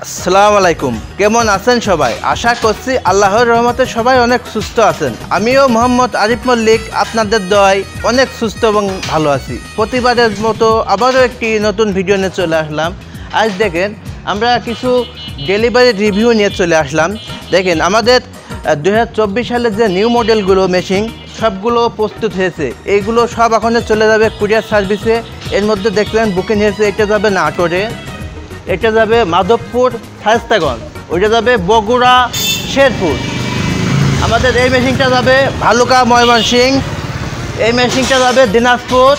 আসসালামু আলাইকুম। কেমন আছেন সবাই? আশা করছি আল্লাহর রহমতে সবাই অনেক সুস্থ আছেন। আমিও মোহাম্মদ আরিফ মল্লিক আপনাদের দোয়ায় অনেক সুস্থ এবং ভালো আছি। প্রতিবারের মতো আবারও একটি নতুন ভিডিও নিয়ে চলে আসলাম। আজ দেখেন আমরা কিছু ডেলিভারি রিভিউ নিয়ে চলে আসলাম। দেখেন আমাদের 2024 সালের যে নিউ মডেলগুলো মেশিন সবগুলো প্রস্তুত হয়েছে। এইগুলো সব এখন চলে যাবে কুরিয়ার সার্ভিসে। এর মধ্যে দেখলেন বুকিং হয়েছে, এটা যাবে নাটোরে, এটা যাবে মাধবপুর শায়েস্তাগঞ্জ, ওইটা যাবে বগুড়া শেরপুর। আমাদের এই মেশিনটা যাবে ভালুকা ময়মনসিংহ, এই মেশিনটা যাবে দিনাজপুর,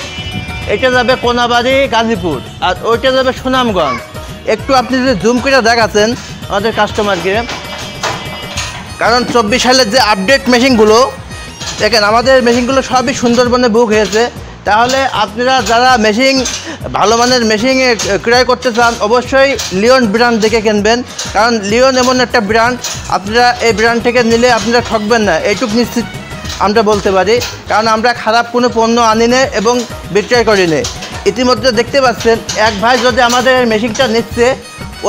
এটা যাবে কোনাবাড়ি গাজীপুর, আর ওইটা যাবে সুনামগঞ্জ। একটু আপনি যদি জুম করে দেখাচ্ছেন আমাদের কাস্টমারকে, কারণ 24 সালের যে আপডেট মেশিনগুলো দেখেন আমাদের মেশিনগুলো সবই সুন্দরবনে বুক হয়েছে। তাহলে আপনারা যারা মেশিন ভালো মানের মেশিন ক্রয় করতে চান অবশ্যই লিওন ব্র্যান্ড দেখে কিনবেন, কারণ লিওন এমন একটা ব্র্যান্ড আপনারা এই ব্র্যান্ড থেকে নিলে আপনারা ঠকবেন না, এইটুকু নিশ্চিত আমরা বলতে পারি। কারণ আমরা খারাপ কোনো পণ্য আনি না এবং বিক্রয় করি না। ইতিমধ্যে দেখতে পাচ্ছেন এক ভাই যদি আমাদের মেশিনটা নিচ্ছে,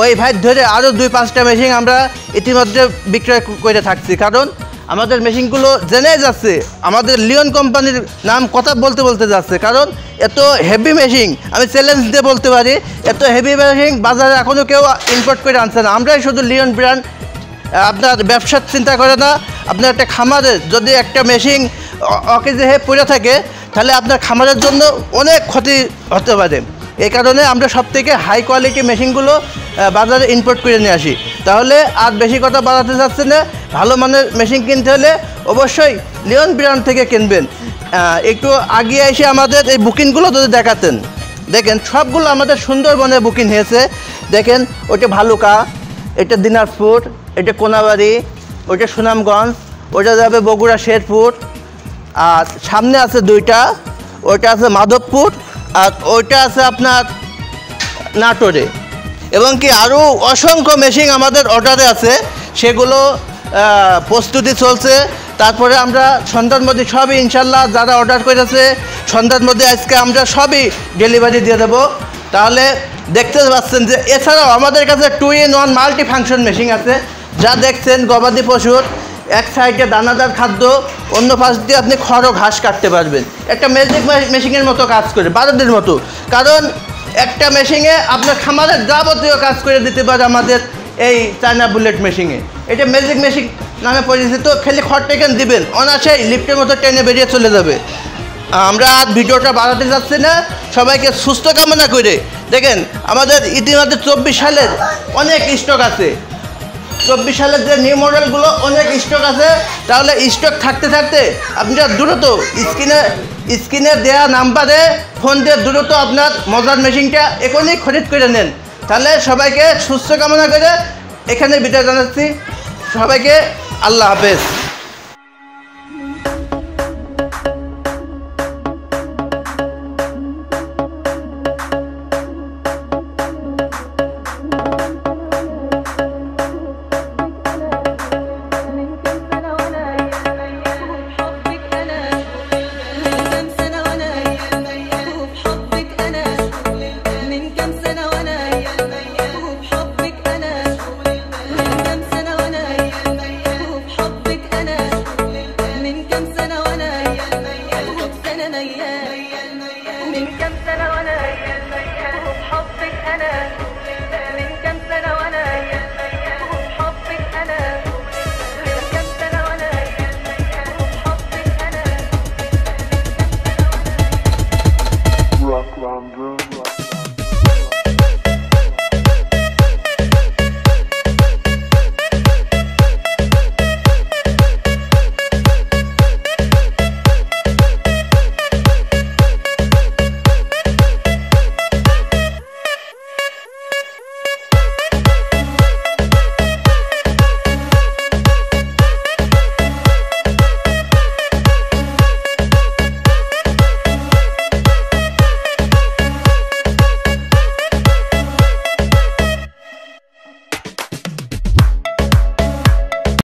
ওই ভাই ধরে আরও 2-5টা মেশিন আমরা ইতিমধ্যে বিক্রয় করে থাকছি। কারণ আমাদের মেশিনগুলো জেনে যাচ্ছে, আমাদের লিওন কোম্পানির নাম কথা বলতে বলতে যাচ্ছে। কারণ এত হেভি মেশিন, আমি চ্যালেঞ্জ দিয়ে বলতে পারি, এত হেভি মেশিন বাজারে এখনও কেউ ইম্পোর্ট করে আনছে না। আমরাই শুধু লিওন ব্র্যান্ড। আপনার ব্যবসার চিন্তা করে না, আপনার একটা খামারের যদি একটা মেশিন অকেজে হয়ে পড়ে থাকে তাহলে আপনার খামারের জন্য অনেক ক্ষতি হতে পারে। এই কারণে আমরা সবথেকে হাই কোয়ালিটি মেশিনগুলো বাজারে ইম্পোর্ট করে নিয়ে আসি। তাহলে আর বেশি কথা বাড়াতে চাচ্ছে না, ভালো মানের মেশিন কিনতে হলে অবশ্যই লিওন ব্র্যান্ড থেকে কিনবেন। একটু আগে এসে আমাদের এই বুকিংগুলো যদি দেখাতেন, দেখেন সবগুলো আমাদের সুন্দরবনে বুকিং হয়েছে। দেখেন ওইটা ভালুকা, এটা দিনাজপুর, এটা কোনাবাড়ি, ওইটা সুনামগঞ্জ, ওইটা যাবে বগুড়া শেরপুর, আর সামনে আছে 2টা, ওইটা আছে মাধবপুর, আর ওইটা আছে আপনার নাটোরে। এবং কি আরও অসংখ্য মেশিন আমাদের অর্ডারে আছে, সেগুলো প্রস্তুতি চলছে। তারপরে আমরা সন্ধ্যার মধ্যে সবই ইনশাল্লাহ যারা অর্ডার করেছে সন্ধ্যার মধ্যে আজকে আমরা সবই ডেলিভারি দিয়ে দেবো। তাহলে দেখতে পাচ্ছেন যে এছাড়াও আমাদের কাছে 2-in-1 মাল্টি ফাংশন মেশিন আছে, যা দেখছেন গবাদি পশুর এক সাইডে দানাদার খাদ্য, অন্য পাশ দিয়ে আপনি খড় ঘাস কাটতে পারবেন। একটা ম্যাজিক মেশিনের মতো কাজ করে, বারোদের মতো। কারণ একটা মেশিনে আপনার খামারের যাবতীয় কাজ করে দিতে পারে আমাদের এই চায়না বুলেট মেশিনে। এটা ম্যাজিক মেশিন নামে পরিচিত। খালি খড় টেকেন দিবেন, অনায়াসেই লিফটের মতো টেনে বেরিয়ে চলে যাবে। আমরা আর ভিডিওটা বাড়াতে যাচ্ছি না, সবাইকে সুস্থ কামনা করে। দেখেন আমাদের ইতিমধ্যে 24 সালের অনেক স্টক আছে, 24 সালের যে নিউ মডেলগুলো অনেক স্টক আছে। তাহলে স্টক থাকতে থাকতে আপনারা দ্রুত স্ক্রিনে দেওয়া নাম্বারে ফোন দিয়ে দ্রুত আপনার মজার মেশিনটা এখনই খরিদ করে নেন। তাহলে সবাইকে সুস্থ কামনা করে এখানে বিদায় জানাচ্ছি। সবাইকে আল্লাহ হাফেজ।